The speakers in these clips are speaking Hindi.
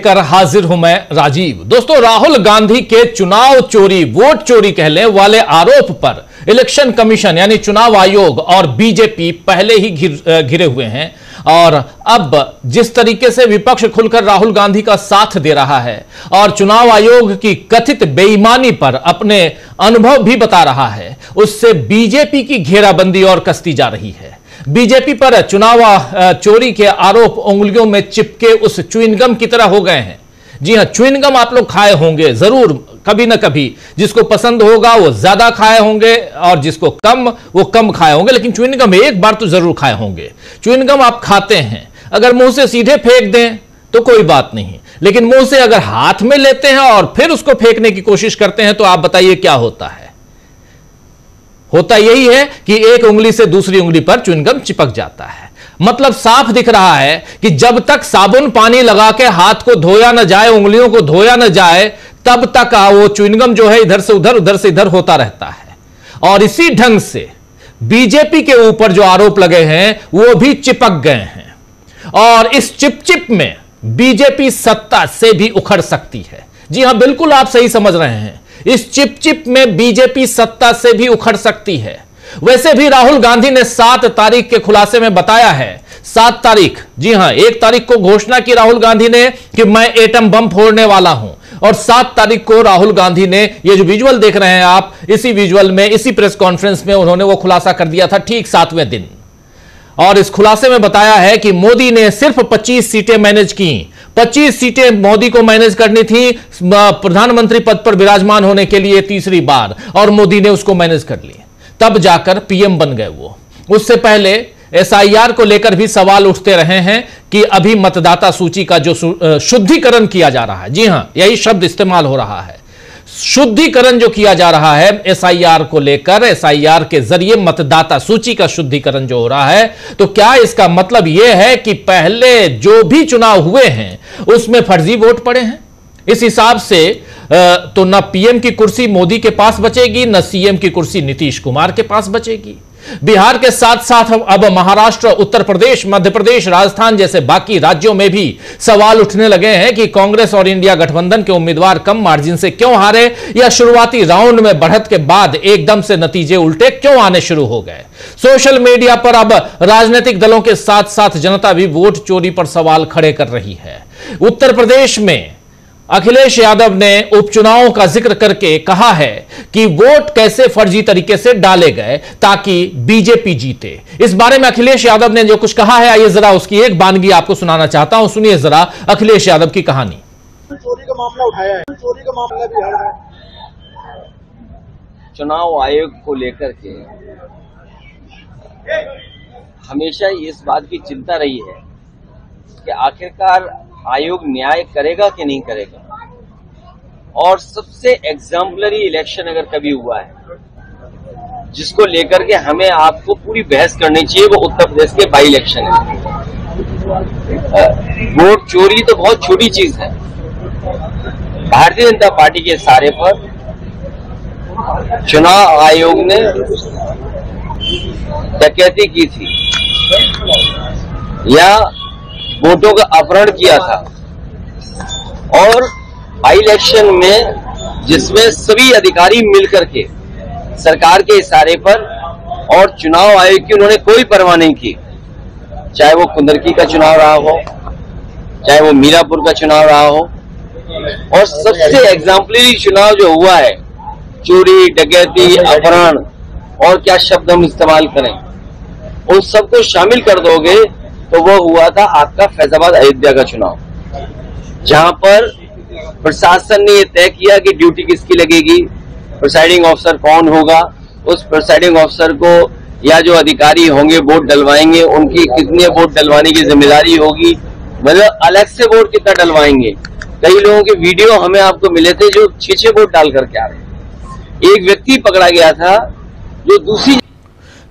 लेकर हाजिर हूं मैं राजीव। दोस्तोौ, राहुल गांधी के चुनाव चोरी, वोट चोरी कहने वाले आरोप पर इलेक्शन कमीशन यानी चुनाव आयोग और बीजेपी पहले ही घिरे हुए हैं और अब जिस तरीके से विपक्ष खुलकर राहुल गांधी का साथ दे रहा है और चुनाव आयोग की कथित बेईमानी पर अपने अनुभव भी बता रहा है, उससे बीजेपी की घेराबंदी और कसती जा रही है। बीजेपी पर चुनाव चोरी के आरोप उंगलियों में चिपके उस च्युइंगम की तरह हो गए हैं। जी हां, च्युइंगम आप लोग खाए होंगे जरूर कभी ना कभी। जिसको पसंद होगा वो ज्यादा खाए होंगे और जिसको कम वो कम खाए होंगे, लेकिन च्युइंगम एक बार तो जरूर खाए होंगे। च्युइंगम आप खाते हैं, अगर मुंह से सीधे फेंक दें तो कोई बात नहीं, लेकिन मुंह से अगर हाथ में लेते हैं और फिर उसको फेंकने की कोशिश करते हैं तो आप बताइए क्या होता है। होता यही है कि एक उंगली से दूसरी उंगली पर च्युइंगम चिपक जाता है। मतलब साफ दिख रहा है कि जब तक साबुन पानी लगा के हाथ को धोया न जाए, उंगलियों को धोया न जाए, तब तक वो च्युइंगम जो है इधर से उधर से इधर होता रहता है। और इसी ढंग से बीजेपी के ऊपर जो आरोप लगे हैं वो भी चिपक गए हैं और इस चिपचिप में बीजेपी सत्ता से भी उखड़ सकती है। जी हां, बिल्कुल आप सही समझ रहे हैं, इस चिपचिप में बीजेपी सत्ता से भी उखड़ सकती है। वैसे भी राहुल गांधी ने 7 तारीख के खुलासे में बताया है, 7 तारीख, जी हां, 1 तारीख को घोषणा की राहुल गांधी ने कि मैं एटम बम फोड़ने वाला हूं और 7 तारीख को राहुल गांधी ने, ये जो विजुअल देख रहे हैं आप, इसी विजुअल में, इसी प्रेस कॉन्फ्रेंस में उन्होंने वो खुलासा कर दिया था ठीक 7वें दिन। और इस खुलासे में बताया है कि मोदी ने सिर्फ 25 सीटें मैनेज की। 25 सीटें मोदी को मैनेज करनी थी प्रधानमंत्री पद पर विराजमान होने के लिए तीसरी बार, और मोदी ने उसको मैनेज कर ली, तब जाकर पीएम बन गए वो। उससे पहले एसआईआर को लेकर भी सवाल उठते रहे हैं कि अभी मतदाता सूची का जो शुद्धिकरण किया जा रहा है, जी हां, यही शब्द इस्तेमाल हो रहा है, शुद्धिकरण जो किया जा रहा है एसआईआर को लेकर, एसआईआर के जरिए मतदाता सूची का शुद्धिकरण जो हो रहा है, तो क्या इसका मतलब यह है कि पहले जो भी चुनाव हुए हैं उसमें फर्जी वोट पड़े हैं? इस हिसाब से तो न पीएम की कुर्सी मोदी के पास बचेगी, न सीएम की कुर्सी नीतीश कुमार के पास बचेगी। बिहार के साथ साथ अब महाराष्ट्र, उत्तर प्रदेश, मध्य प्रदेश, राजस्थान जैसे बाकी राज्यों में भी सवाल उठने लगे हैं कि कांग्रेस और इंडिया गठबंधन के उम्मीदवार कम मार्जिन से क्यों हारे, या शुरुआती राउंड में बढ़त के बाद एकदम से नतीजे उल्टे क्यों आने शुरू हो गए। सोशल मीडिया पर अब राजनीतिक दलों के साथ साथ जनता भी वोट चोरी पर सवाल खड़े कर रही है। उत्तर प्रदेश में अखिलेश यादव ने उपचुनावों का जिक्र करके कहा है कि वोट कैसे फर्जी तरीके से डाले गए ताकि बीजेपी जीते। इस बारे में अखिलेश यादव ने जो कुछ कहा है, आइए जरा उसकी एक बानगी आपको सुनाना चाहता हूं। सुनिए जरा अखिलेश यादव की कहानी। चोरी का मामला उठाया है, चोरी का मामला बिहार में चुनाव आयोग को लेकर के हमेशा इस बात की चिंता रही है कि आखिरकार आयोग न्याय करेगा कि नहीं करेगा। और सबसे एग्जाम्पलरी इलेक्शन अगर कभी हुआ है जिसको लेकर के हमें आपको पूरी बहस करनी चाहिए, वो उत्तर प्रदेश के बाई इलेक्शन है। वोट चोरी तो बहुत छोटी चीज है। भारतीय जनता पार्टी के इशारे पर चुनाव आयोग ने डकैती की थी या वोटों का अपहरण किया था, और बाई इलेक्शन में जिसमें सभी अधिकारी मिलकर के सरकार के इशारे पर और चुनाव आयोग की उन्होंने कोई परवाह नहीं की, चाहे वो कुंदरकी का चुनाव रहा हो, चाहे वो मीरापुर का चुनाव रहा हो, और सबसे एग्जाम्पलरी चुनाव जो हुआ है, चोरी, डकैती, अपहरण और क्या शब्द हम इस्तेमाल करें, उन सबको शामिल कर दोगे तो वो हुआ था आपका फैजाबाद अयोध्या का चुनाव, जहां पर प्रशासन ने ये तय किया कि ड्यूटी किसकी लगेगी, प्रिसाइडिंग ऑफिसर कौन होगा, उस प्रिसाइडिंग ऑफिसर को या जो अधिकारी होंगे वोट डलवाएंगे उनकी कितने वोट डलवाने की जिम्मेदारी होगी, मतलब अलग से वोट कितना डलवाएंगे। कई लोगों के वीडियो हमें आपको मिले थे जो 6 वोट डाल करके आ रहे। एक व्यक्ति पकड़ा गया था जो दूसरी,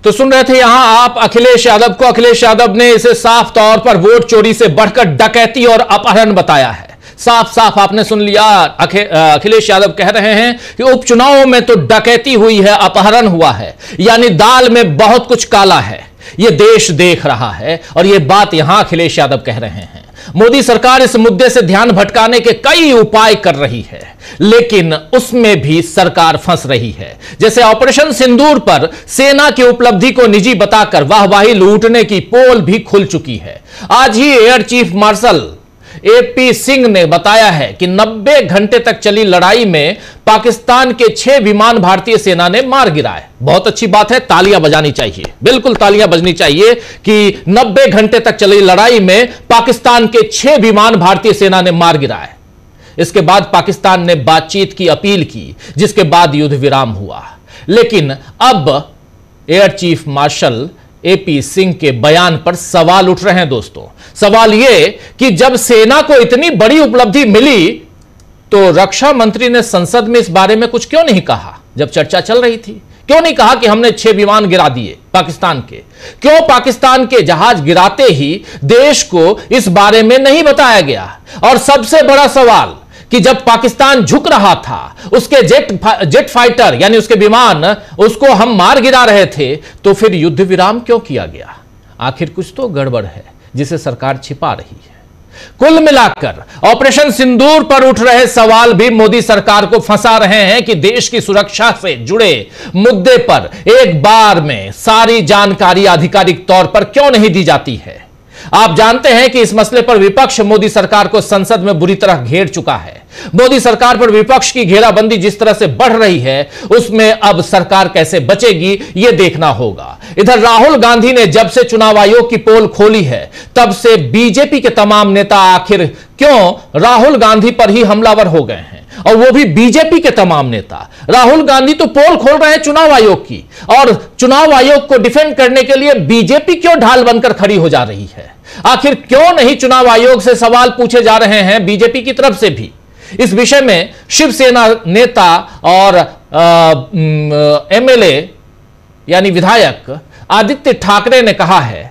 तो सुन रहे थे यहां आप अखिलेश यादव को। अखिलेश यादव ने इसे साफ तौर पर वोट चोरी से बढ़कर डकैती और अपहरण बताया है। साफ साफ आपने सुन लिया, अखिलेश यादव कह रहे हैं कि उपचुनावों में तो डकैती हुई है, अपहरण हुआ है, यानी दाल में बहुत कुछ काला है, यह देश देख रहा है। और यह बात यहां अखिलेश यादव कह रहे हैं। मोदी सरकार इस मुद्दे से ध्यान भटकाने के कई उपाय कर रही है, लेकिन उसमें भी सरकार फंस रही है। जैसे ऑपरेशन सिंदूर पर सेना की उपलब्धि को निजी बताकर वाहवाही लूटने की पोल भी खुल चुकी है। आज ही air chief marshal AP Singh ने बताया है कि 90 घंटे तक चली लड़ाई में पाकिस्तान के 6 विमान भारतीय सेना ने मार गिराए। बहुत अच्छी बात है, तालियां बजानी चाहिए, बिल्कुल तालियां बजनी चाहिए कि 90 घंटे तक चली लड़ाई में पाकिस्तान के 6 विमान भारतीय सेना ने मार गिराए। इसके बाद पाकिस्तान ने बातचीत की अपील की, जिसके बाद युद्ध विराम हुआ। लेकिन अब air chief marshal AP Singh के बयान पर सवाल उठ रहे हैं दोस्तों। सवाल यह कि जब सेना को इतनी बड़ी उपलब्धि मिली तो रक्षा मंत्री ने संसद में इस बारे में कुछ क्यों नहीं कहा? जब चर्चा चल रही थी, क्यों नहीं कहा कि हमने 6 विमान गिरा दिए पाकिस्तान के? क्यों पाकिस्तान के जहाज गिराते ही देश को इस बारे में नहीं बताया गया? और सबसे बड़ा सवाल कि जब पाकिस्तान झुक रहा था, उसके जेट फाइटर यानी उसके विमान, उसको हम मार गिरा रहे थे, तो फिर युद्ध विराम क्यों किया गया? आखिर कुछ तो गड़बड़ है जिसे सरकार छिपा रही है। कुल मिलाकर ऑपरेशन सिंदूर पर उठ रहे सवाल भी मोदी सरकार को फंसा रहे हैं कि देश की सुरक्षा से जुड़े मुद्दे पर एक बार में सारी जानकारी आधिकारिक तौर पर क्यों नहीं दी जाती है। आप जानते हैं कि इस मसले पर विपक्ष मोदी सरकार को संसद में बुरी तरह घेर चुका है। मोदी सरकार पर विपक्ष की घेराबंदी जिस तरह से बढ़ रही है, उसमें अब सरकार कैसे बचेगी यह देखना होगा। इधर राहुल गांधी ने जब से चुनाव आयोग की पोल खोली है, तब से बीजेपी के तमाम नेता आखिर क्यों राहुल गांधी पर ही हमलावर हो गए हैं, और वो भी बीजेपी के तमाम नेता। राहुल गांधी तो पोल खोल रहे हैं चुनाव आयोग की, और चुनाव आयोग को डिफेंड करने के लिए बीजेपी क्यों ढाल बनकर खड़ी हो जा रही है? आखिर क्यों नहीं चुनाव आयोग से सवाल पूछे जा रहे हैं बीजेपी की तरफ से भी? इस विषय में शिवसेना नेता और एमएलए यानी विधायक आदित्य ठाकरे ने कहा है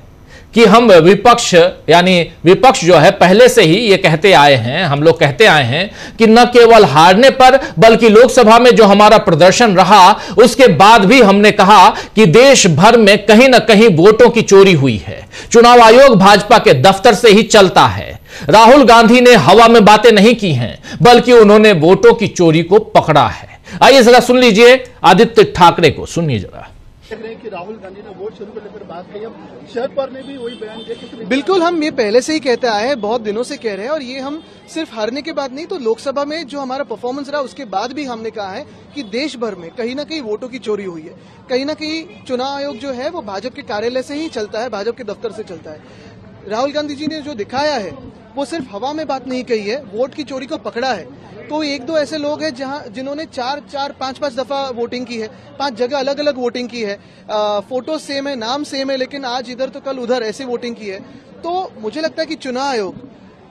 कि हम विपक्ष जो है पहले से ही ये कहते आए हैं, हम लोग कहते आए हैं कि न केवल हारने पर बल्कि लोकसभा में जो हमारा प्रदर्शन रहा उसके बाद भी हमने कहा कि देश भर में कहीं ना कहीं वोटों की चोरी हुई है। चुनाव आयोग भाजपा के दफ्तर से ही चलता है। राहुल गांधी ने हवा में बातें नहीं की हैं, बल्कि उन्होंने वोटों की चोरी को पकड़ा है। आइए जरा सुन लीजिए आदित्य ठाकरे को, सुनिए जरा। देख रहे हैं कि राहुल गांधी ने वोट शुरू को लेकर बात कही। अब शरद पवार ने भी वही बयान दिया। बिल्कुल, हम ये पहले से ही कहते आए हैं, बहुत दिनों से कह रहे हैं, और ये हम सिर्फ हारने के बाद नहीं तो लोकसभा में जो हमारा परफॉर्मेंस रहा उसके बाद भी हमने कहा है कि देश भर में कहीं ना कहीं वोटों की चोरी हुई है। कहीं ना कहीं चुनाव आयोग जो है वो भाजपा के कार्यालय से ही चलता है, भाजपा के दफ्तर से चलता है। राहुल गांधी जी ने जो दिखाया है वो सिर्फ हवा में बात नहीं कही है, वोट की चोरी को पकड़ा है। तो एक दो ऐसे लोग हैं जिन्होंने 4-5 दफा वोटिंग की है, 5 जगह अलग अलग वोटिंग की है, फोटो सेम है, नाम सेम है, लेकिन आज इधर तो कल उधर ऐसे वोटिंग की है। तो मुझे लगता है कि चुनाव आयोग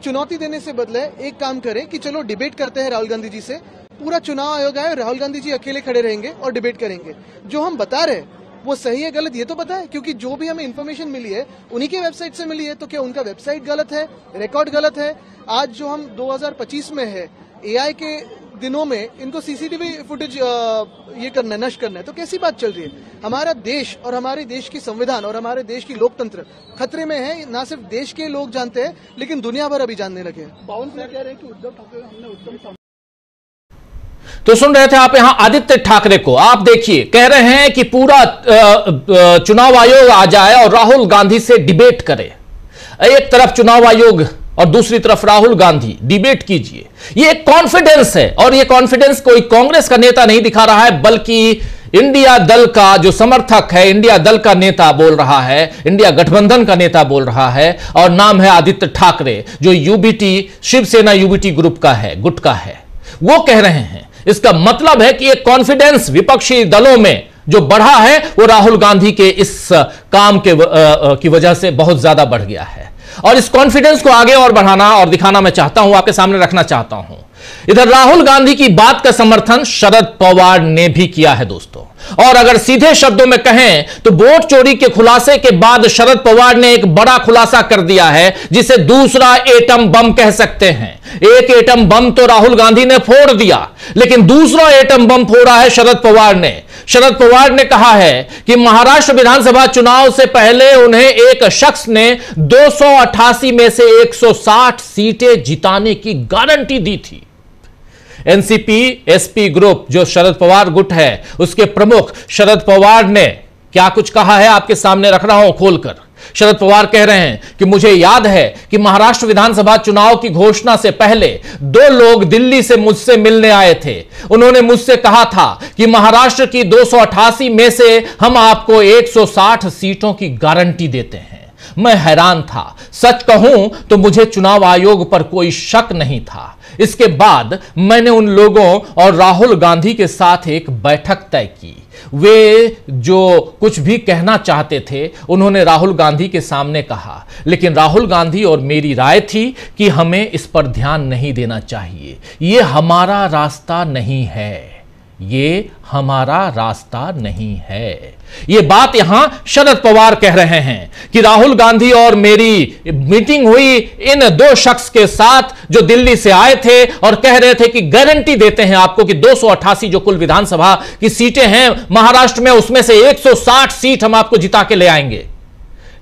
चुनौती देने से बदले एक काम करे कि चलो डिबेट करते हैं राहुल गांधी जी से। पूरा चुनाव आयोग आए, राहुल गांधी जी अकेले खड़े रहेंगे और डिबेट करेंगे। जो हम बता रहे हैं वो सही है गलत ये तो पता है, क्योंकि जो भी हमें इन्फॉर्मेशन मिली है उन्हीं के वेबसाइट से मिली है। तो क्या उनका वेबसाइट गलत है, रिकॉर्ड गलत है? आज जो हम 2025 में है, एआई के दिनों में इनको सीसीटीवी फुटेज ये करना है, नष्ट करना है, तो कैसी बात चल रही है? हमारा देश और हमारे देश की संविधान और हमारे देश की लोकतंत्र खतरे में है। ना सिर्फ देश के लोग जानते हैं लेकिन दुनिया भर अभी जानने लगे हैं। पवन सिंह कह रहे हैं कि उद्धव ठाकरे हमने उत्तम। तो सुन रहे थे आप यहां आदित्य ठाकरे को। आप देखिए, कह रहे हैं कि पूरा चुनाव आयोग आ जाए और राहुल गांधी से डिबेट करे। एक तरफ चुनाव आयोग और दूसरी तरफ राहुल गांधी, डिबेट कीजिए। ये एक कॉन्फिडेंस है, और ये कॉन्फिडेंस कोई कांग्रेस का नेता नहीं दिखा रहा है, बल्कि इंडिया दल का जो समर्थक है, इंडिया दल का नेता बोल रहा है, इंडिया गठबंधन का नेता बोल रहा है, और नाम है आदित्य ठाकरे, जो यूबीटी शिवसेना यूबीटी ग्रुप का है, गुट का है। वो कह रहे हैं, इसका मतलब है कि एक कॉन्फिडेंस विपक्षी दलों में जो बढ़ा है वो राहुल गांधी के इस काम की वजह से बहुत ज्यादा बढ़ गया है। और इस कॉन्फिडेंस को आगे और बढ़ाना और दिखाना मैं चाहता हूं, आपके सामने रखना चाहता हूं। इधर राहुल गांधी की बात का समर्थन शरद पवार ने भी किया है दोस्तों। और अगर सीधे शब्दों में कहें तो वोट चोरी के खुलासे के बाद शरद पवार ने एक बड़ा खुलासा कर दिया है, जिसे दूसरा एटम बम कह सकते हैं। एक एटम बम तो राहुल गांधी ने फोड़ दिया, लेकिन दूसरा एटम बम फोड़ा है शरद पवार ने। शरद पवार ने कहा है कि महाराष्ट्र विधानसभा चुनाव से पहले उन्हें एक शख्स ने 288 में से 160 सीटें जिताने की गारंटी दी थी। एनसीपी एसपी ग्रुप जो शरद पवार गुट है, उसके प्रमुख शरद पवार ने क्या कुछ कहा है आपके सामने रख रहा हूं खोलकर। शरद पवार कह रहे हैं कि मुझे याद है कि महाराष्ट्र विधानसभा चुनाव की घोषणा से पहले 2 लोग दिल्ली से मुझसे मिलने आए थे। उन्होंने मुझसे कहा था कि महाराष्ट्र की 288 में से हम आपको 160 सीटों की गारंटी देते हैं। मैं हैरान था, सच कहूं तो मुझे चुनाव आयोग पर कोई शक नहीं था। इसके बाद मैंने उन लोगों और राहुल गांधी के साथ एक बैठक तय की। वे जो कुछ भी कहना चाहते थे उन्होंने राहुल गांधी के सामने कहा, लेकिन राहुल गांधी और मेरी राय थी कि हमें इस पर ध्यान नहीं देना चाहिए। ये हमारा रास्ता नहीं है, ये हमारा रास्ता नहीं है। ये बात यहां शरद पवार कह रहे हैं कि राहुल गांधी और मेरी मीटिंग हुई इन 2 शख्स के साथ जो दिल्ली से आए थे और कह रहे थे कि गारंटी देते हैं आपको कि 288 जो कुल विधानसभा की सीटें हैं महाराष्ट्र में, उसमें से 160 सीट हम आपको जिता के ले आएंगे।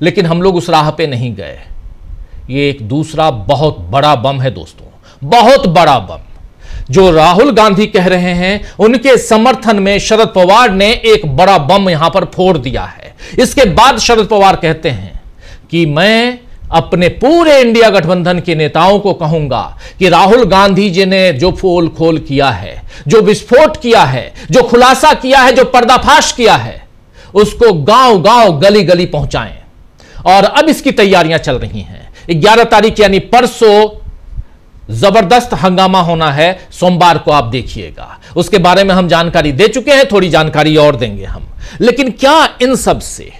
लेकिन हम लोग उस राह पे नहीं गए। ये एक दूसरा बहुत बड़ा बम है दोस्तों, बहुत बड़ा बम। जो राहुल गांधी कह रहे हैं उनके समर्थन में शरद पवार ने एक बड़ा बम यहां पर फोड़ दिया है। इसके बाद शरद पवार कहते हैं कि मैं अपने पूरे इंडिया गठबंधन के नेताओं को कहूंगा कि राहुल गांधी जी ने जो पोल खोल किया है, जो विस्फोट किया है, जो खुलासा किया है, जो पर्दाफाश किया है, उसको गांव गांव गली गली पहुंचाएं। और अब इसकी तैयारियां चल रही हैं। 11 तारीख यानी परसों जबरदस्त हंगामा होना है, सोमवार को आप देखिएगा। उसके बारे में हम जानकारी दे चुके हैं, थोड़ी जानकारी और देंगे हम। लेकिन क्या इन सब से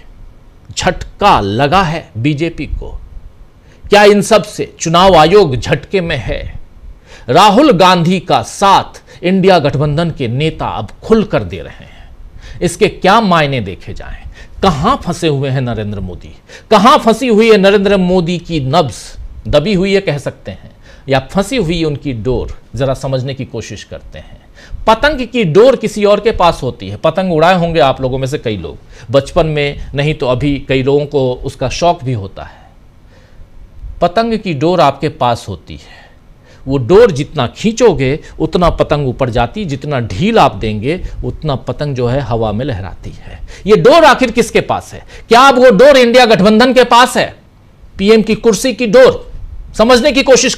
झटका लगा है बीजेपी को? क्या इन सब से चुनाव आयोग झटके में है? राहुल गांधी का साथ इंडिया गठबंधन के नेता अब खुलकर दे रहे हैं। इसके क्या मायने देखे जाएं? कहां फंसे हुए हैं नरेंद्र मोदी? कहां फंसी हुई है नरेंद्र मोदी की नब्ज? दबी हुई है कह सकते हैं, या फंसी हुई उनकी डोर? जरा समझने की कोशिश करते हैं। पतंग की डोर किसी और के पास होती है। पतंग उड़ाए होंगे आप लोगों में से कई लोग बचपन में, नहीं तो अभी कई लोगों को उसका शौक भी होता है। पतंग की डोर आपके पास होती है, वो डोर जितना खींचोगे उतना पतंग ऊपर जाती, जितना ढील आप देंगे उतना पतंग जो है हवा में लहराती है। ये डोर आखिर किसके पास है? क्या अब वो डोर इंडिया गठबंधन के पास है? पीएम की कुर्सी की डोर? समझने की कोशिश